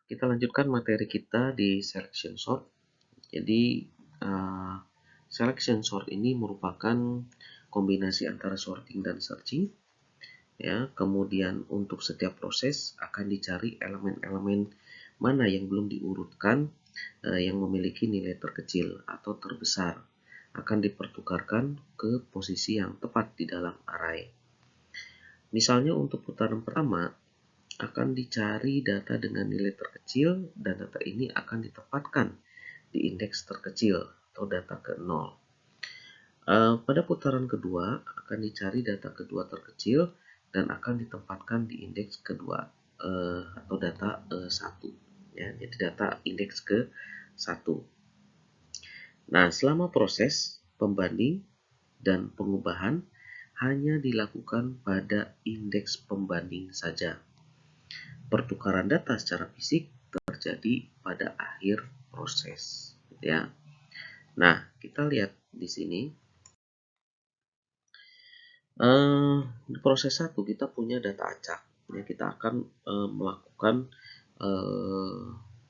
Kita lanjutkan materi kita di selection sort. Jadi, selection sort ini merupakan kombinasi antara sorting dan searching. Ya, kemudian untuk setiap proses akan dicari elemen-elemen mana yang belum diurutkan, yang memiliki nilai terkecil atau terbesar, akan dipertukarkan ke posisi yang tepat di dalam array. Misalnya untuk putaran pertama, akan dicari data dengan nilai terkecil dan data ini akan ditempatkan di indeks terkecil atau data ke 0. Pada putaran kedua akan dicari data kedua terkecil dan akan ditempatkan di indeks kedua atau data 1. Ya, jadi data indeks ke 1. Nah, selama proses pembanding dan pengubahan hanya dilakukan pada indeks pembanding saja. Pertukaran data secara fisik terjadi pada akhir proses, ya. Nah, kita lihat di sini. Di proses 1 kita punya data acak. Ya, kita akan melakukan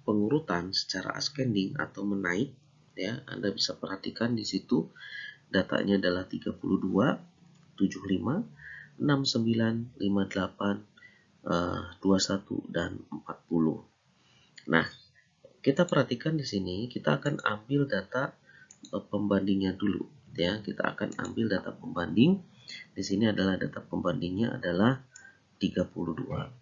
pengurutan secara ascending atau menaik. Ya, Anda bisa perhatikan di situ datanya adalah 32, 75, 69, 58, 21 dan 40. Nah, kita perhatikan di sini kita akan ambil data pembandingnya dulu, ya. Kita akan ambil data pembanding. Di sini adalah data pembandingnya adalah 32.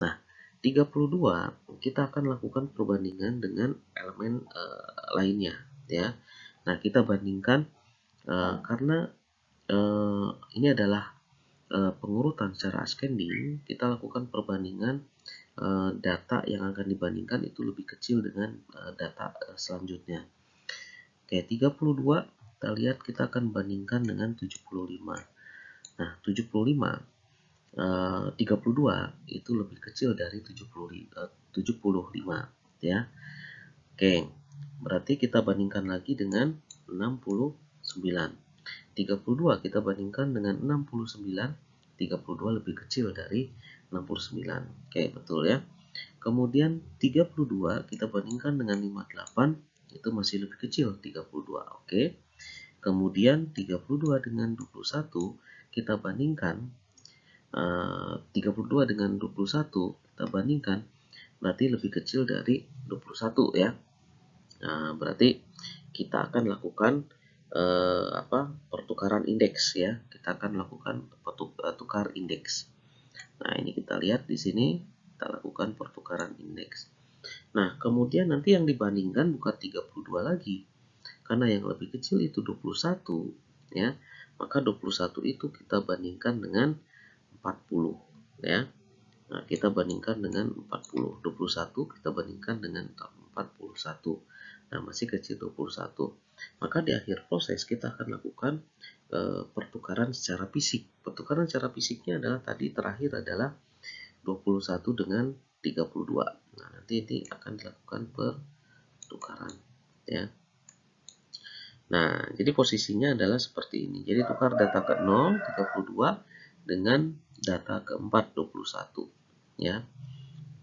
Nah, 32 kita akan lakukan perbandingan dengan elemen lainnya, ya. Nah, kita bandingkan karena ini adalah pengurutan secara ascending, kita lakukan perbandingan data yang akan dibandingkan itu lebih kecil dengan data selanjutnya. Oke, 32 kita lihat kita akan bandingkan dengan 75. Nah, 75 32 itu lebih kecil dari 75, ya. Oke, berarti kita bandingkan lagi dengan 69. 32 kita bandingkan dengan 69, 32 lebih kecil dari 69. Oke, betul ya. Kemudian 32 kita bandingkan dengan 58, itu masih lebih kecil 32. Oke. Kemudian 32 dengan 21 kita bandingkan 32 dengan 21 kita bandingkan berarti lebih kecil dari 21, ya. Nah, berarti kita akan lakukan pertukaran indeks, ya. Kita akan lakukan tukar indeks. Nah, ini kita lihat di sini kita lakukan pertukaran indeks. Nah, kemudian nanti yang dibandingkan bukan 32 lagi. Karena yang lebih kecil itu 21, ya. Maka 21 itu kita bandingkan dengan 40, ya. Nah, kita bandingkan dengan 40. 21 kita bandingkan dengan 41. Nah, masih kecil 21. Maka di akhir proses kita akan lakukan pertukaran secara fisik. Pertukaran secara fisiknya adalah tadi terakhir adalah 21 dengan 32. Nah, nanti ini akan dilakukan pertukaran, ya. Nah, jadi posisinya adalah seperti ini. Jadi tukar data ke 0, 32 dengan data keempat 21, ya.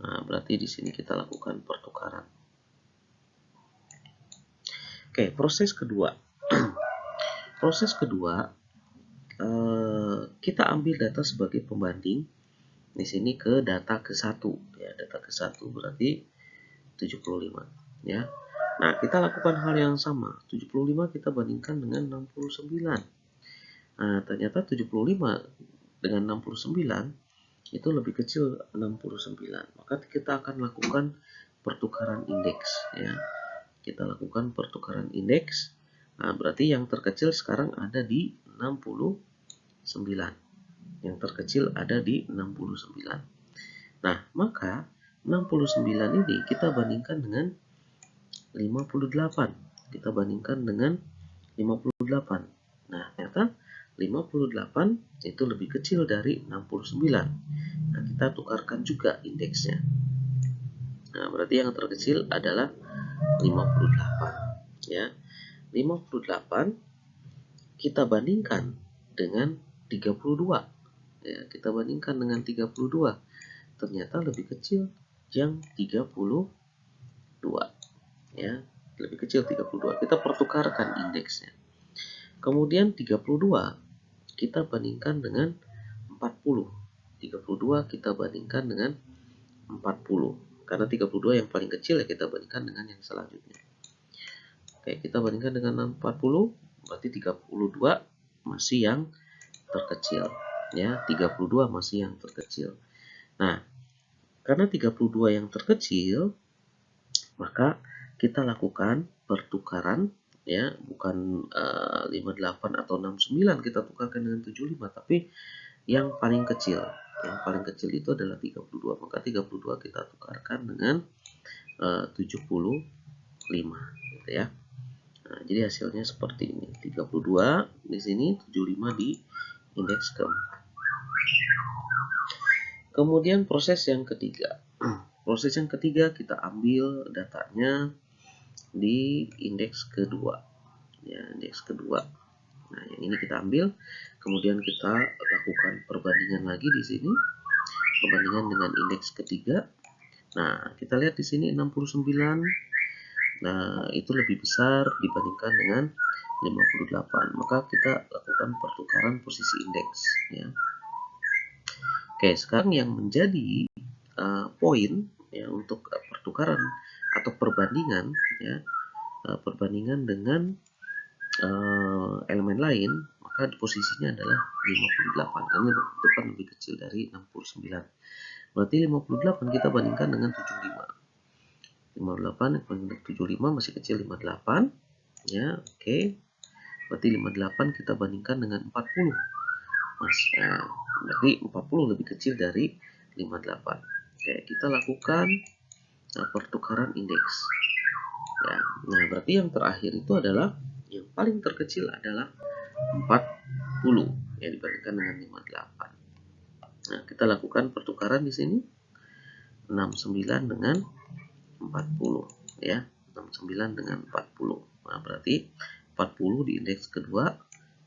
Nah, berarti di sini kita lakukan pertukaran. Oke, proses kedua. Proses kedua kita ambil data sebagai pembanding di sini ke data ke-1, ya. Data ke-1 berarti 75, ya. Nah, kita lakukan hal yang sama. 75 kita bandingkan dengan 69. Nah, ternyata 75 dengan 69 itu lebih kecil 69. Maka kita akan lakukan pertukaran indeks, ya. Kita lakukan pertukaran indeks. Nah, berarti yang terkecil sekarang ada di 69. Yang terkecil ada di 69. Nah, maka 69 ini kita bandingkan dengan 58. Kita bandingkan dengan 58. Nah, ternyata 58 itu lebih kecil dari 69. Nah, kita tukarkan juga indeksnya. Nah, berarti yang terkecil adalah 58, ya. 58 kita bandingkan dengan 32. Ya, kita bandingkan dengan 32. Ternyata lebih kecil yang 32 ya, lebih kecil 32. Kita pertukarkan indeksnya. Kemudian 32 kita bandingkan dengan 40. 32 kita bandingkan dengan 40. Karena 32 yang paling kecil ya kita bandingkan dengan yang selanjutnya. Oke, kita bandingkan dengan 40, berarti 32 masih yang terkecil. Ya, 32 masih yang terkecil. Nah, karena 32 yang terkecil, maka kita lakukan pertukaran ya, bukan 58 atau 69 kita tukarkan dengan 75, tapi yang paling kecil. Yang paling kecil itu adalah 32. Maka 32 kita tukarkan dengan 75 gitu ya. Nah, jadi hasilnya seperti ini. 32 di sini, 75 di indeks ke-4. Kemudian proses yang ketiga. Proses yang ketiga kita ambil datanya di indeks kedua. Ya, indeks kedua. Nah, yang ini kita ambil, kemudian kita lakukan perbandingan lagi di sini. Perbandingan dengan indeks ketiga. Nah, kita lihat di sini 69. Nah, itu lebih besar dibandingkan dengan 58. Maka kita lakukan pertukaran posisi indeks ya. Oke, sekarang yang menjadi poin ya untuk pertukaran atau perbandingan ya, perbandingan dengan elemen lain, maka posisinya adalah 58 karena itu kan lebih kecil dari 69. Berarti 58 kita bandingkan dengan 75. 58 banding 75 masih kecil 58 ya, oke. Berarti 58 kita bandingkan dengan 40. Mas, nah, berarti 40 lebih kecil dari 58. Oke, kita lakukan pertukaran indeks. Ya, nah berarti yang terakhir itu adalah yang paling terkecil adalah 40 ya dibandingkan dengan 58. Nah, kita lakukan pertukaran di sini 69 dengan 40 ya. 69 dengan 40. Nah, berarti 40 di indeks kedua,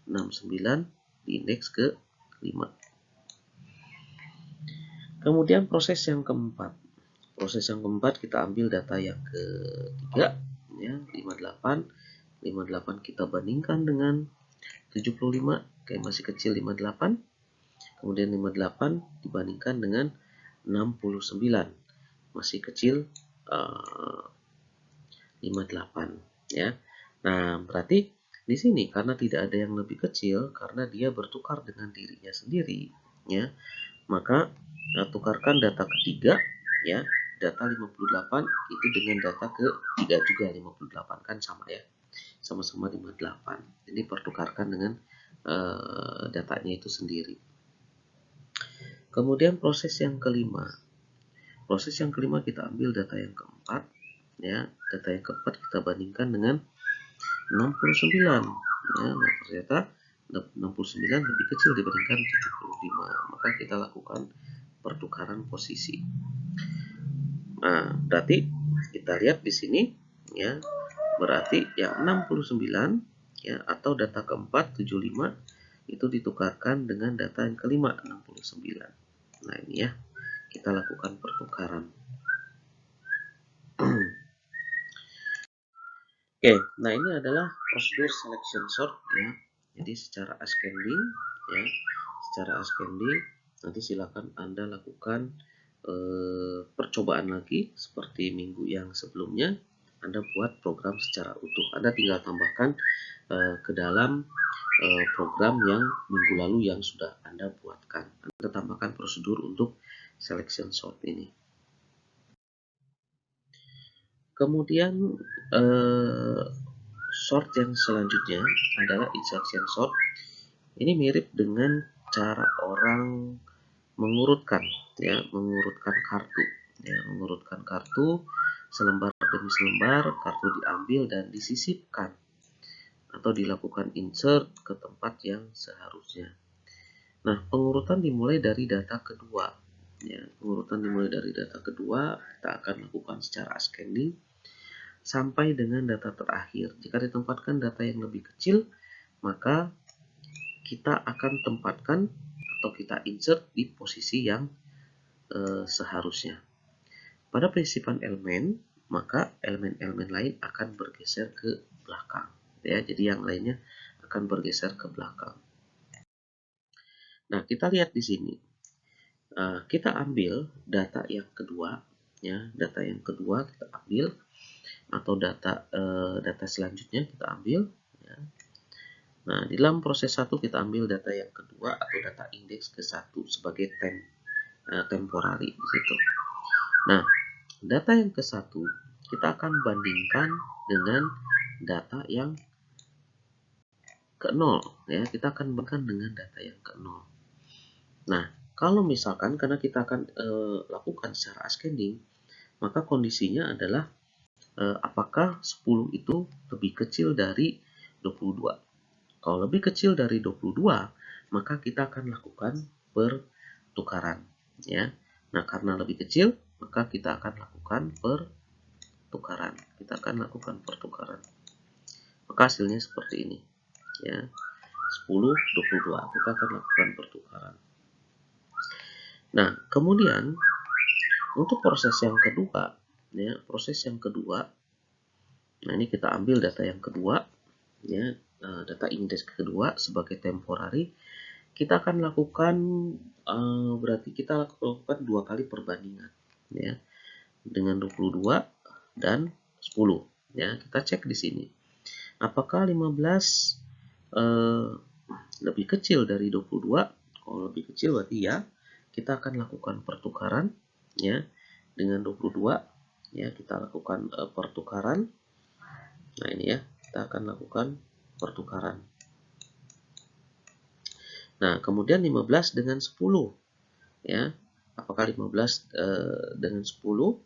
69 di indeks ke-5. Kemudian proses yang keempat. Proses yang keempat kita ambil data yang ketiga ya, 58. 58 kita bandingkan dengan 75, kayak masih kecil 58. Kemudian 58 dibandingkan dengan 69, masih kecil 58 ya. Nah, berarti di sini karena tidak ada yang lebih kecil, karena dia bertukar dengan dirinya sendiri ya, maka tukarkan data ketiga ya, data 58 itu dengan data ketiga juga 58 kan sama ya, sama-sama 58. Jadi pertukarkan dengan datanya itu sendiri. Kemudian proses yang kelima. Proses yang kelima kita ambil data yang keempat ya, data yang keempat kita bandingkan dengan 69 ya. Nah, ternyata 69 lebih kecil dibandingkan 75, maka kita lakukan pertukaran posisi. Nah, berarti kita lihat di sini ya, berarti yang 69 ya, atau data keempat 75 itu ditukarkan dengan data yang kelima 69. Nah, ini ya, kita lakukan pertukaran. Oke, nah ini adalah prosedur selection sort ya. Jadi secara ascending ya, secara ascending nanti silakan Anda lakukan percobaan lagi seperti minggu yang sebelumnya. Anda buat program secara utuh. Anda tinggal tambahkan ke dalam program yang minggu lalu yang sudah Anda buatkan. Anda tambahkan prosedur untuk selection sort ini. Kemudian sort yang selanjutnya adalah insertion sort. Ini mirip dengan cara orang mengurutkan ya, mengurutkan kartu ya, mengurutkan kartu selembar demi selembar, kartu diambil dan disisipkan atau dilakukan insert ke tempat yang seharusnya. Nah, pengurutan dimulai dari data kedua ya, pengurutan dimulai dari data kedua, kita akan lakukan secara ascending sampai dengan data terakhir. Jika ditempatkan data yang lebih kecil, maka kita akan tempatkan atau kita insert di posisi yang seharusnya. pada penyisipan elemen, maka elemen-elemen lain akan bergeser ke belakang. Ya, jadi yang lainnya akan bergeser ke belakang. Nah, kita lihat di sini. Kita ambil data yang kedua, ya, data yang kedua kita ambil, atau data selanjutnya kita ambil. Ya. Nah, di dalam proses 1 kita ambil data yang kedua atau data indeks ke-1 sebagai temporary di situ. Nah, data yang ke-1 kita akan bandingkan dengan data yang ke-0, ya. Kita akan bandingkan dengan data yang ke-0. Nah, kalau misalkan karena kita akan lakukan secara ascending, maka kondisinya adalah apakah 10 itu lebih kecil dari 22. Kalau lebih kecil dari 22, maka kita akan lakukan pertukaran, ya. Nah, karena lebih kecil, maka kita akan lakukan pertukaran. Maka hasilnya seperti ini, ya. 10, 22. Kita akan lakukan pertukaran. Nah, kemudian untuk proses yang kedua, ya, nah ini kita ambil data yang kedua, ya, data indeks kedua sebagai temporary. Kita akan lakukan berarti kita lakukan 2 kali perbandingan, ya, dengan 22 dan 10, ya. Kita cek di sini. Apakah 15 lebih kecil dari 22? Kalau lebih kecil berarti ya, kita akan lakukan pertukaran, ya, dengan 22, ya, kita lakukan pertukaran. Nah, ini ya, kita akan lakukan pertukaran. Nah, kemudian 15 dengan 10, ya. Apakah 15 dengan 10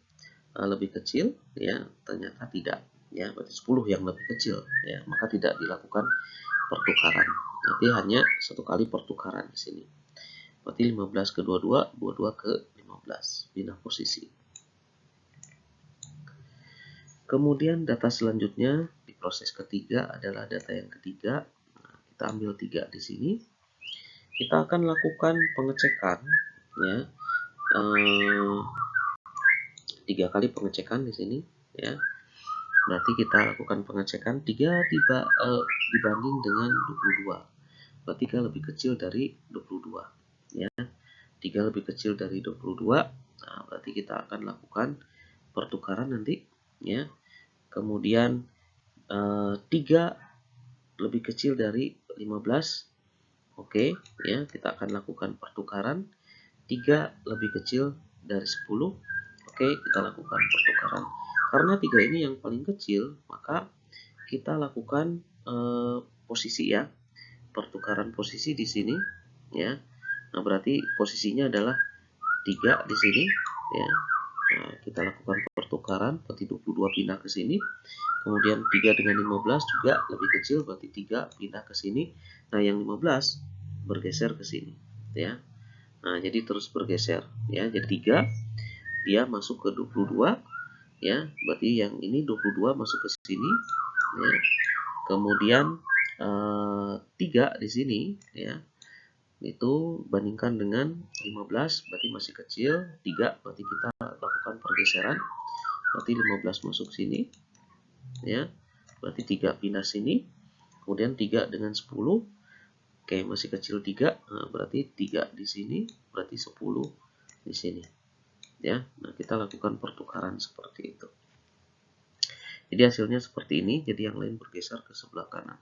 lebih kecil? Ya, ternyata tidak, ya. Berarti 10 yang lebih kecil, ya. Maka tidak dilakukan pertukaran. Nanti hanya 1 kali pertukaran di sini. Berarti 15 ke 22, 22 ke 15, pindah posisi. Kemudian data selanjutnya di proses ketiga adalah data yang ketiga. Nah, kita ambil 3 di sini. Kita akan lakukan pengecekan, ya, 3 kali pengecekan di sini, ya. Berarti kita lakukan pengecekan 3 dibanding dengan 22. Berarti 3 lebih kecil dari 22, ya. 3 lebih kecil dari 22. Nah, berarti kita akan lakukan pertukaran nanti, ya. Kemudian 3 lebih kecil dari 15. Oke, ya, kita akan lakukan pertukaran. 3 lebih kecil dari 10. Oke, kita lakukan pertukaran. Karena 3 ini yang paling kecil, maka kita lakukan posisi, ya. Pertukaran posisi di sini, ya. Nah, berarti posisinya adalah 3 di sini, ya. Nah, kita lakukan pertukaran, berarti 22 pindah ke sini. Kemudian 3 dengan 15 juga lebih kecil, berarti 3 pindah ke sini. Nah, yang 15 bergeser ke sini, ya. Nah, jadi terus bergeser, ya. Jadi 3 dia masuk ke 22, ya. Berarti yang ini 22 masuk ke sini, ya. Kemudian 3 di sini, ya. Itu bandingkan dengan 15, berarti masih kecil. 3 berarti kita lakukan pergeseran, berarti 15 masuk sini, ya. Berarti 3 pindah sini. Kemudian 3 dengan 10, oke, masih kecil 3, nah, berarti 3 di sini, berarti 10 di sini, ya. Nah, kita lakukan pertukaran seperti itu. Jadi hasilnya seperti ini, jadi yang lain bergeser ke sebelah kanan.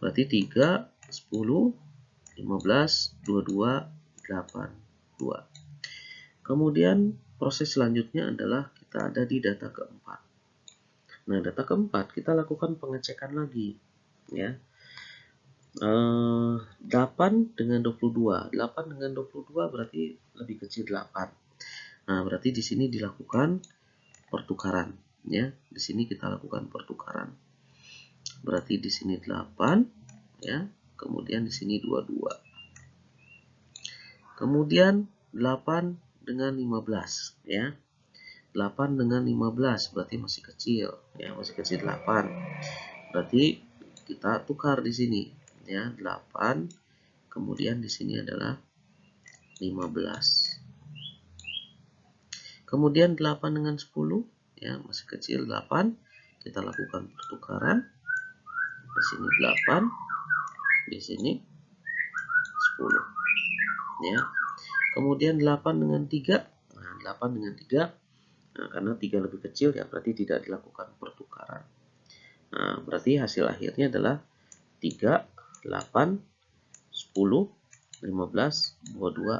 Berarti 3, 10, 15, 22, 8, 2. Kemudian proses selanjutnya adalah kita ada di data keempat. Nah, data keempat kita lakukan pengecekan lagi, ya. 8 dengan 22. 8 dengan 22 berarti lebih kecil 8. Nah, berarti di sini dilakukan pertukaran, ya. Di sini kita lakukan pertukaran. Berarti di sini 8, ya. Kemudian di sini 22. Kemudian 8 dengan 15, ya. 8 dengan 15 berarti masih kecil, ya, masih kecil 8. Berarti kita tukar di sini, ya, 8. Kemudian di sini adalah 15. Kemudian 8 dengan 10, ya masih kecil 8. Kita lakukan pertukaran. Di sini 8, di sini 10. Ya. Kemudian 8 dengan 3. Nah, 8 dengan 3. Nah, karena 3 lebih kecil ya berarti tidak dilakukan pertukaran. Nah, berarti hasil akhirnya adalah 3, 8, 10, 15, 22,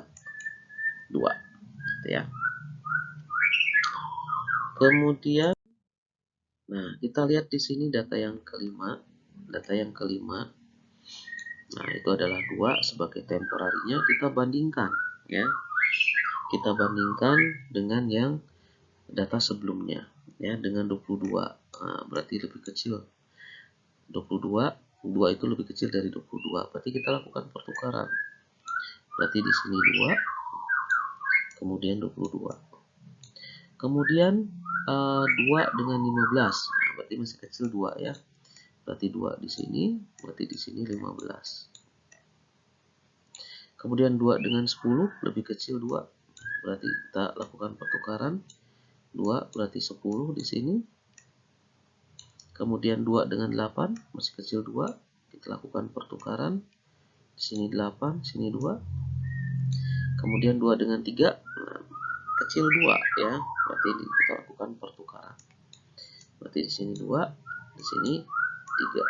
2. Gitu ya. Kemudian, nah kita lihat di sini data yang kelima. Data yang kelima, nah itu adalah 2 sebagai temporarinya. Kita bandingkan, ya. Kita bandingkan dengan yang data sebelumnya, ya, dengan 22. Nah, berarti lebih kecil. 22, 2 itu lebih kecil dari 22. Berarti kita lakukan pertukaran. Berarti di sini 2, kemudian 22. Kemudian 2 dengan 15. Nah, berarti masih kecil 2 ya. Berarti 2 di sini, berarti di sini 15. Kemudian 2 dengan 10 lebih kecil 2. Berarti kita lakukan pertukaran. 2 berarti 10 di sini. Kemudian 2 dengan 8 masih kecil 2. Kita lakukan pertukaran. Di sini 8, sini 2. Kemudian 2 dengan 3, nah, kecil 2 ya. Berarti ini kita lakukan pertukaran. Berarti di sini 2, di sini 3.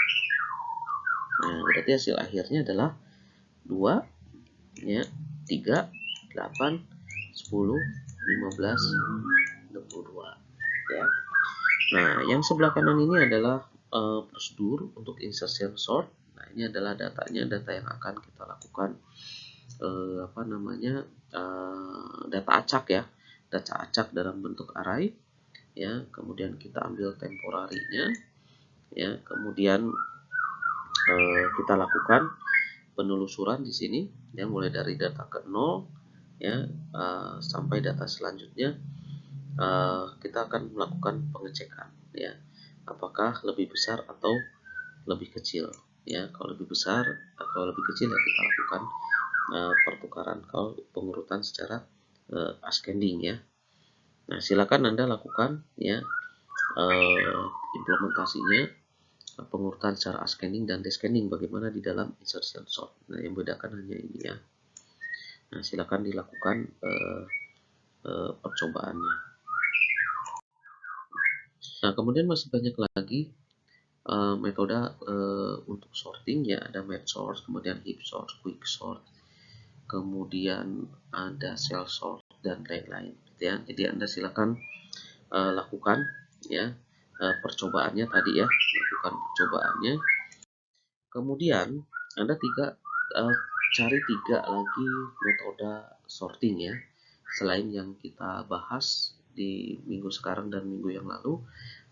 Nah, berarti hasil akhirnya adalah 2 ya, 3, 8, 10, 15, 22 ya. Nah, yang sebelah kanan ini adalah prosedur untuk insertion sort. Nah, ini adalah datanya, data yang akan kita lakukan data acak ya, data acak dalam bentuk array ya. Kemudian kita ambil temporarinya ya, kemudian kita lakukan penelusuran di sini ya, mulai dari data ke 0 ya sampai data selanjutnya. Kita akan melakukan pengecekan ya, apakah lebih besar atau lebih kecil ya. Kalau lebih besar atau lebih kecil ya kita lakukan pertukaran kalau pengurutan secara ascending ya. Nah, silakan Anda lakukan ya implementasinya, pengurutan secara ascending dan descending bagaimana di dalam insertion sort. Nah, yang membedakan hanya ini ya. Nah, silakan dilakukan percobaannya. Nah, kemudian masih banyak lagi metode untuk sorting ya. Ada merge sort, kemudian heap sort, quick sort, kemudian ada cell sort dan lain-lain ya. Jadi Anda silakan lakukan ya percobaannya tadi ya, lakukan percobaannya. Kemudian Anda cari 3 lagi metode sorting ya, selain yang kita bahas di minggu sekarang dan minggu yang lalu.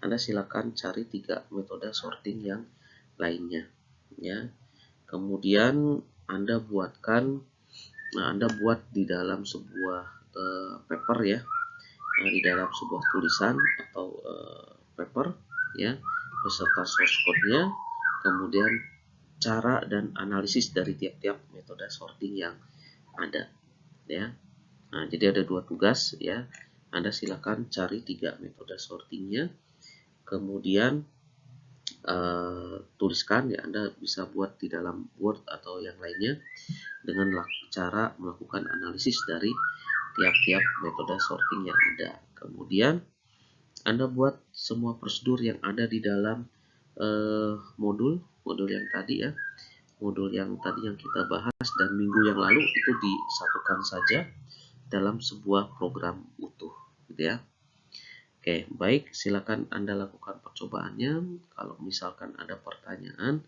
Anda silakan cari 3 metode sorting yang lainnya ya. Kemudian Anda buat di dalam sebuah paper ya, di dalam sebuah tulisan atau paper ya, beserta source code-nya, kemudian cara dan analisis dari tiap-tiap metode sorting yang ada ya. Nah, jadi ada 2 tugas ya. Anda silakan cari 3 metode sortingnya, kemudian tuliskan ya. Anda bisa buat di dalam Word atau yang lainnya dengan cara melakukan analisis dari tiap-tiap metode sorting yang ada. Kemudian Anda buat semua prosedur yang ada di dalam modul yang tadi ya, modul yang tadi yang kita bahas dan minggu yang lalu, itu disatukan saja dalam sebuah program utuh gitu ya. Oke, baik, silakan Anda lakukan percobaannya. Kalau misalkan ada pertanyaan,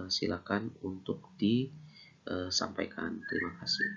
silakan untuk disampaikan. Terima kasih.